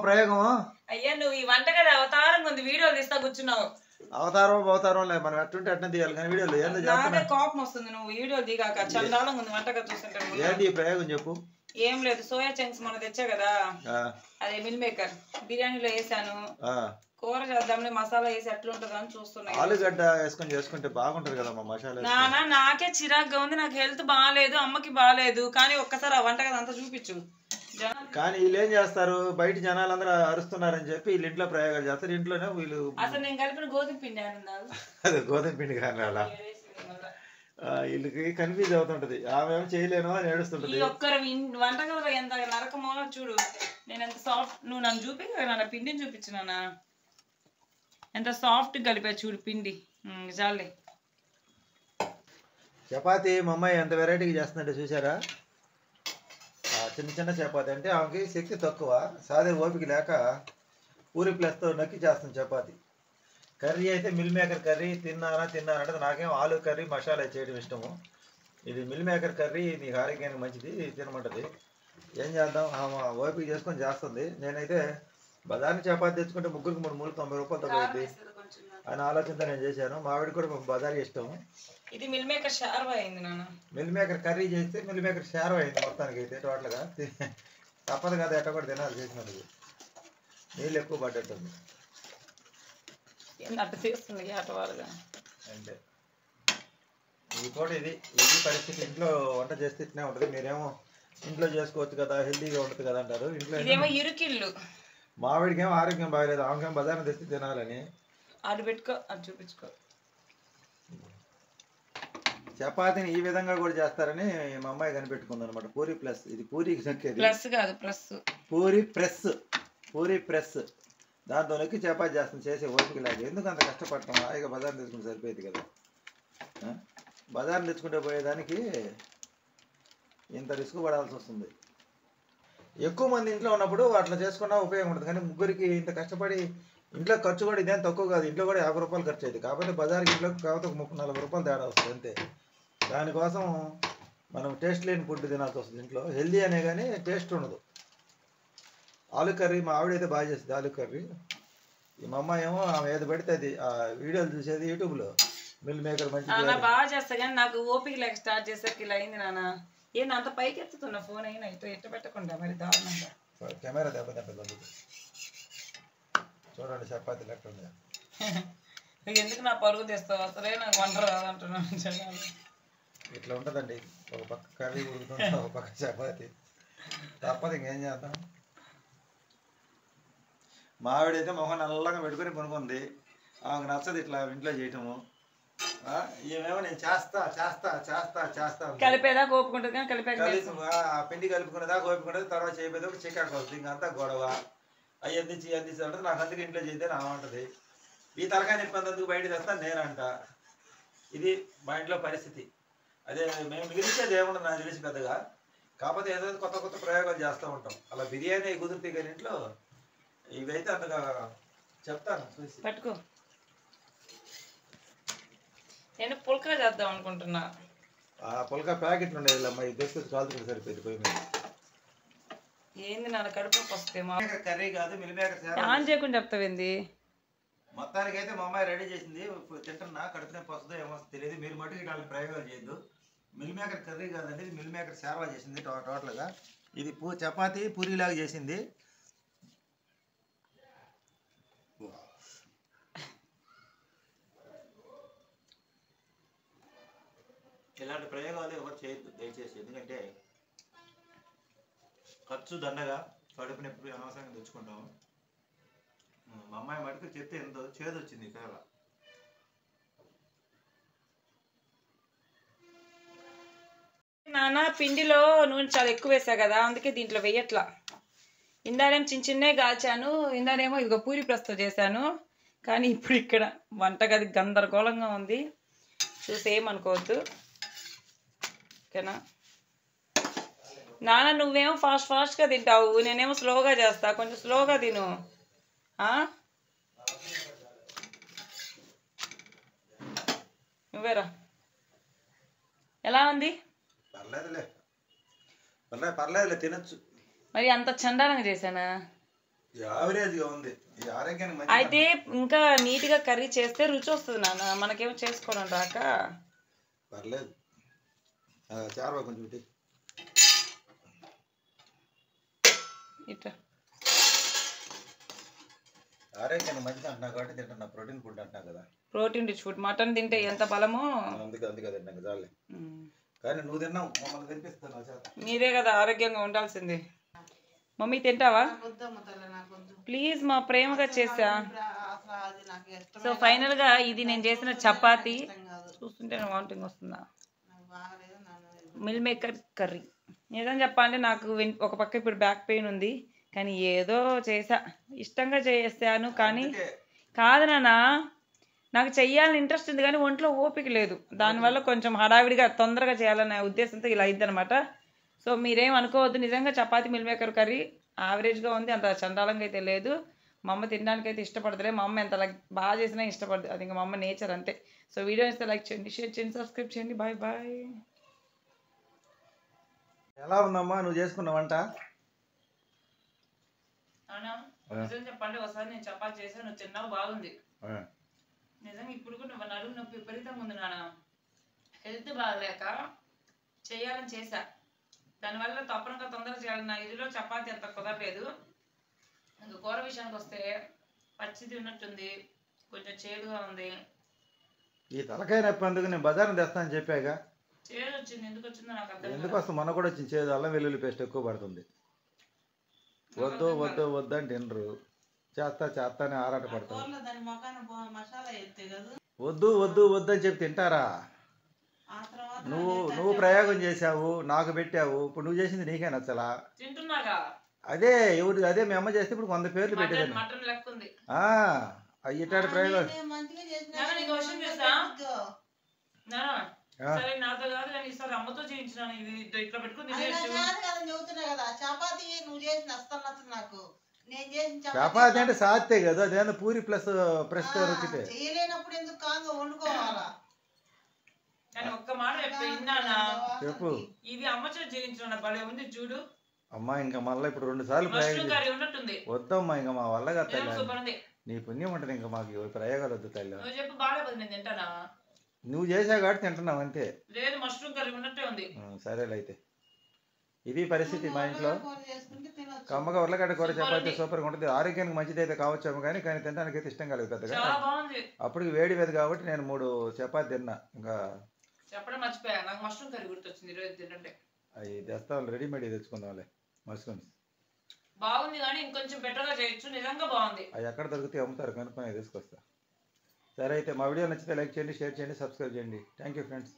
ప్రయోగం అయ్యా నువ్వు ఈ వంటగది అవతారం ఉంది వీడియోలు తీస్తా కూర్చున్నావు. అవతారం లేదు మనం ఎట్టుంటే అట్నే తీయాలి కానీ వీడియోలు నాదే కోపం వస్తుంది నువ్వు వీడియో దిగాక. చండాలంగా ఉంది వంటగది చూస్తుంటే. ఏంటి ఈ ప్రయోగం చెప్పు. ఏం లేదు, సోయా చంక్స్ మొన్న తెచ్చా కదా, అదే మిల్ మేకర్ బిర్యానీలో వేసాను. కూర చేద్దాంలే మసాలా వేసి ఎట్లుంటదో అని చూస్తున్నా. ఆలుగడ్డ వేసుకొని చేసుకుంటే బాగుంటది కదా మసాలా. నానా నాకే చిరాగ్గా ఉంది, నాకు హెల్త్ బాగాలేదు, అమ్మకి బాగాలేదు, కానీ ఒక్కసారి ఆ వంటగది అంతా చూపించు. కానీ వీళ్ళు ఏం చేస్తారు, బయట జనాలందరూ అరుస్తున్నారని చెప్పి వీళ్ళు ఇంట్లో ప్రయోగాలు చేస్తారు. ఇంట్లోనే వీళ్ళు అసలు నేను కలిపిన గోధుమ పిండి అదే గోధుమ పిండి కానీ అలా వీళ్ళకి కన్ఫ్యూజ్ అవుతుంటది. ఆమె ఏమో చేయలేను అని ఏడుస్తుంటది. ఒక్కరు వంటగదిలో ఎంత నరకమో చూడు. నేను ఎంత సాఫ్ట్, నువ్వు నన్ను చూపించా పిండిని చూపించినా ఎంత సాఫ్ట్ కలిపా చూడు పిండి. చాలే. చపాతి మా అమ్మాయి ఎంత వెరైటీగా చేస్తుందంటే చూసారా. చిన్న చిన్న చపాతి అంటే ఆమెకి శక్తి తక్కువ, సాదే ఓపిక లేక పూరి ప్లస్తో నక్కి చేస్తుంది చపాతి. కర్రీ అయితే మిల్ మేకర్ కర్రీ తిన్నారంటే నాకేం ఆలు కర్రీ మసాలా చేయడం ఇష్టము. ఇది మిల్ మేకర్ కర్రీ నీకు ఆరోగ్యానికి మంచిది తినమంటది. ఏం చేద్దాం, ఆమె ఓపిక చేసుకొని చేస్తుంది. నేనైతే బజార్ని చపాతి తెచ్చుకుంటే ముగ్గురికి 390 రూపాయలతో పోయింది అని ఆలోచనతో నేను చేశాను. మావిడికి కూడా బజారీ ఇష్టం. ఇది మిల్ మేకర్ షార్వా అయింది నాన్న. మిల్ మేకర్ కర్రీ చేస్తే మిల్ మేకర్ షార్వా అయింది మొత్తానికి. అయితే టోటల్గా తప్పదు కదా, ఎట్ట కూడా తినాలి చేసినది. నీళ్ళు ఎక్కువ పడ్డట్టుంది అట్ట చేస్తుంది ఆటవారుగా అంటే. ఇది కూడా ఇది పరిస్థితి. ఇంట్లో వంట చేస్తే ఇట్నే ఉంటుంది. మీరేమో ఇంట్లో చేసుకోవచ్చు కదా, హెల్తీగా ఉంటుంది కదా అంటారు. ఇంట్లో ఇరుకిళ్ళు. మావిడికేమో ఆరోగ్యం బాగలేదు, ఆమెకేమో బజార్ని తెస్తే తినాలని. అది పెట్టుకో, అది చూపించుకో. చపాతీని ఈ విధంగా కూడా చేస్తారని మా అమ్మాయి కనిపెట్టుకుంది అనమాట. పూరి ప్లస్, ఇది పూరికి నొక్కేది. ప్లస్ కాదు ప్లస్, పూరి ప్రెస్ దాంతో నొక్కి చపాతీ చేస్తుంది. చేసే ఓపిక లేదు. ఎందుకు అంత కష్టపడతాం, హాయిగా బజార్ని తెచ్చుకుంటే సరిపోయేది కదా. బజార్ని తెచ్చుకుంటే పోయేదానికి ఇంత రిస్క్ పడాల్సి వస్తుంది. ఎక్కువ మంది ఇంట్లో ఉన్నప్పుడు అట్లా చేసుకున్నా ఉపయోగం ఉంటుంది. కానీ ముగ్గురికి ఇంత కష్టపడి ఇంట్లో ఖర్చు కూడా ఇదేం తక్కువ కాదు. ఇంట్లో కూడా 50 రూపాయలు ఖర్చు అవుతుంది. కాకపోతే బజార్కి ఇంట్లో కాకపోతే 30-40 రూపాయలు తేడా వస్తుంది అంతే. దానికోసం మనం టేస్ట్ లేని ఫుడ్ తినాల్సి వస్తుంది. ఇంట్లో హెల్దీ అనే కానీ టేస్ట్ ఉండదు. ఆలు కర్రీ మా ఆవిడైతే బాగా చేస్తుంది ఆలు కర్రీ. ఈ మా అమ్మాయి ఏమో ఆమె ఏది పెడితే అది ఆ వీడియోలు చూసేది యూట్యూబ్లో. మిల్ మేకర్ మంచిగా బాగా చేస్తా కానీ నాకు ఓపిక లేక స్టార్ట్ చేసేకి ఇలా అయింది నాన్న. ఏంది అంత పైకి ఎత్తుతున్నా ఫోన్ అయినా ఇట్ట పెట్టకుండా మరి దారుణంగా. కెమెరా దెబ్బతింటుంది. చూడండి చపాతీ లెక్క ఉంది. ఎందుకు నా పరుగు తెస్తావు, అసలే నాకు వంట రాదంటున్నాను. ఇట్లా ఉంటుందండి, ఒక పక్క కర్రీ ఉడుకుతుంది, ఒక పక్క చపాతి. తప్పదు, ఇంకేం చేద్దాం. మావిడైతే మొహం నల్లగా పెట్టుకొని పనుకుంది. ఆమెకు నచ్చదు ఇట్లా ఇంట్లో చేయటము. ఏమేమో నేను చేస్తా కలిపేదా కోపుకుంటుంది కానీ పిండి కలుపుకునేదా కోపుకునేది. తర్వాత చేయబోతే ఒక చికాకు వస్తుంది. ఇంకంతా గొడవ. అవి అందించి అంటుంది. నాకు అందుకు ఇంట్లో చేస్తే నా ఉంటుంది. ఈ తలకాయ నిప్పందుకు బయట తెస్తాను నేనంట. ఇది మా ఇంట్లో పరిస్థితి. అదే మేము మిగిలిచేది ఏముండదు నాకు తెలిసి పెద్దగా. కాకపోతే ఏదో కొత్త ప్రయోగాలు చేస్తూ ఉంటాం. అలా బిర్యానీ కుదిరితే కానీ ఇంట్లో ఇవైతే అంతగా చెప్తాను చూసి. పట్టుకో. నేను పుల్కా చేద్దాం అనుకుంటున్నా. పుల్కా ప్యాకెట్లు ఉండేది అమ్మా, ఇది తెస్తే కాల్చుకుంటే సరిపోయింది పోయి మీద. ఏంది నా కడుపు వస్తే కర్రీ కాదు మిల్ మేకర్ ఆన్ చేయకుండా చెప్తావేంది. మొత్తానికి అయితే మా అమ్మాయి రెడీ చేసింది. తింటున్నా, కడుపునే వస్తుందో ఏమో తెలియదు. మీరు మటుకు ఇట్లా ప్రయోగాలు చేయొద్దు. మిల్ మేకర్ కర్రీ కాదండి, ఇది మిల్ మేకర్ సేవ చేసింది టోటల్గా. ఇది చపాతీ పూరీలాగా చేసింది. ఇలాంటి ప్రయోగాలు ఎవరు చేయొద్దు దయచేసి. ఎందుకంటే ఖర్చు దండగా, కడుపు నొప్పి అనవసరంగా తెచ్చుకుంటాము. మా అమ్మాయి మటుకు చెప్తే ఎంతో చేదు వచ్చింది కేవల. నాన్న పిండిలో నూనె చాలా ఎక్కువ వేసా కదా, అందుకే దీంట్లో వెయ్యట్లా. ఇందానేమో చిన్నే కాల్చాను, ఇందానేమో ఇదిగో పూరి ప్రస్తో చేశాను. కానీ ఇప్పుడు ఇక్కడ వంటగది గందరగోళంగా ఉంది, చూసేమనుకోవద్దు ఓకేనా. నాన్న నువ్వేమో ఫాస్ట్గా తింటావు, నేనేమో స్లోగా చేస్తా. కొంచెం స్లోగా తిను. నువ్వేరా ఎలా ఉంది? పర్లేదులే తినచ్చు. మరి అంత చండాలంగా చేశానా? యావరేజ్గా ఉంది ఈ ఆరోగ్యానికి మంచి అయితే ఇంకా నీట్గా కర్రీ చేస్తే రుచి వస్తుంది నాన్న, మనకేమో చేసుకోవడం రాక. పర్లేదు చారు కొంచెం ఇటు. ఇట్లా ఆరోగ్యానికి మంచిది అంటున్నా కాబట్టి తింటున్నా, ప్రోటీన్ ఫుడ్ అంటున్నా కదా. ప్రోటీన్ రిచ్ ఫుడ్, మటన్ తింటే ఎంత బలమో. అందుకే తింటున్నా చాలే. కానీ నువ్వు తిన్నావు, మమ్మల్ని తినిపిస్తాను చేత. మీరే కదా ఆరోగ్యంగా ఉండాల్సింది. మమ్మీ తింటావా? ప్లీజ్, మా ప్రేమగా చేసా. సో ఫైనల్ గా ఇది నేను చేసిన చపాతి చూస్తుంటే వామిటింగ్ వస్తుందా. మిల్ మేకర్ కర్రీ నిజం చెప్పాలంటే నాకు ఒక పక్క ఇప్పుడు బ్యాక్ పెయిన్ ఉంది, కానీ ఏదో చేసా, ఇష్టంగా చేసాను. కానీ కాదు నాన్న, నాకు చెయ్యాలని ఇంట్రెస్ట్ ఉంది కానీ ఒంట్లో ఓపిక లేదు. దానివల్ల కొంచెం హడావిడిగా తొందరగా చేయాలనే ఉద్దేశంతో ఇలా అయిందనమాట. సో మీరేం అనుకోవద్దు. నిజంగా చపాతి మిల్ మేకర్ కర్రీ యావరేజ్గా ఉంది, అంత చండాలంగా అయితే లేదు. మా అమ్మ తినడానికి అయితే ఇష్టపడతలే. మా అమ్మ ఎంత బాగా చేసినా ఇష్టపడదు, అది ఇంకా మా అమ్మ నేచర్ అంతే. సో వీడియో ఇస్తే లైక్ చేయండి, షేర్ చేయండి, సబ్స్క్రైబ్ చేయండి. Bye bye. ఎలా ఉందమ్మా నువ్వు చేసుకున్న వంట? నిజం చెప్పండి, ఒకసారి నేను చపాతి చేసాను, నువ్వు తిన్నావు, బాగుంది. నిజంగా ఇప్పుడు కూడా నువ్వు నడుము నొప్పి విపరీతంగా ఉంది నాన్న. హెల్త్ బాగలేక చేయాలని చేశా, దానివల్ల తప్పనగా తొందరగా చేయాలి. నా ఇదిలో చపాతి అంత కుదరలేదు. ఇంకా కూర విషయానికి వస్తే పచ్చిది ఉన్నట్టుంది, కొంచెం చేదుగా ఉంది. ఈ తలకాయ నొప్పి అందుకు నేను బజార్ని తెస్తానని చెప్పాగా. చేదు వచ్చింది, ఎందుకు వచ్చిందో నాకు అర్థం. ఎందుకు వస్తుంది? మొన్న కూడా వచ్చింది చేదు. అల్లం వెల్లుల్లి పేస్ట్ ఎక్కువ పడుతుంది. వద్దు వద్దు వద్దు అంటే తినరు. చేస్తానే ఆరాట పడతారు. వద్దు వద్దు వద్దు అని చెప్పి తింటారా? నువ్వు ప్రయోగం చేసావు, నాకు పెట్టావు, ఇప్పుడు నువ్వు చేసింది నీకే నచ్చలా. అదే అదే మీ అమ్మ చేస్తే ఇప్పుడు 100 పేర్లు పెట్టేదాన్ని. ఇట్లాంటి ప్రయోగం చపాతి అంటే సాత్తే కదా, అదేమో పూరి ప్లస్ ప్రెస్ రుచితే. ఒక్క మాట చెప్పు, ఇది అమ్మ చేతి చేయించిన భలే ఉంది చూడు. అమ్మా ఇంకా మళ్ళీ ఇప్పుడు 2 సార్లు ఉన్నట్టుంది. వద్దమ్మా, ఇంకా మా వల్ల కదా. నీ పుణ్యం ఉంటుంది, ఇంకా మాకు ప్రయోగాలు వద్దు తల్లి. చెప్పు బాగాలేదు, నేను తింటానా? నువ్వు చేసావు కాబట్టి తింటున్నావు అంతే. లేదు, మష్రూమ్ కర్రీ ఉన్నట్టే ఉంది. సరేలే అయితే. ఇది పరిస్థితి మా ఇంట్లో. కమ్మగా ఉర్లగడ్డ కూర చపాతి సూపర్గా ఉంటుంది. ఆరోగ్యానికి మంచిది అయితే కావచ్చాము, కానీ తినడానికి అయితే ఇష్టం కలదు పెద్దగా. అప్పటికి వేడి వేది కాబట్టి నేను 3 చపాతి తిన్నా. ఇంకా చెప్పడం మర్చిపోయా, నాకు మష్రూమ్ కర్రీ గుర్తొచ్చింది. ఈరోజు తింటే అవి తెస్తాం, రెడీమేడ్ తెచ్చుకుందాంలే మష్రూమ్స్. బాగుంది కానీ ఇంకొంచెం బెటర్గా చేయొచ్చు. నిజంగా బాగుంది. అవి ఎక్కడ దొరికితే అమ్ముతారు కనుక్కొని తీసుకొస్తా. సరే అయితే మా వీడియో నచ్చితే లైక్ చేయండి, షేర్ చేయండి, సబ్స్క్రైబ్ చేయండి. Thank you friends.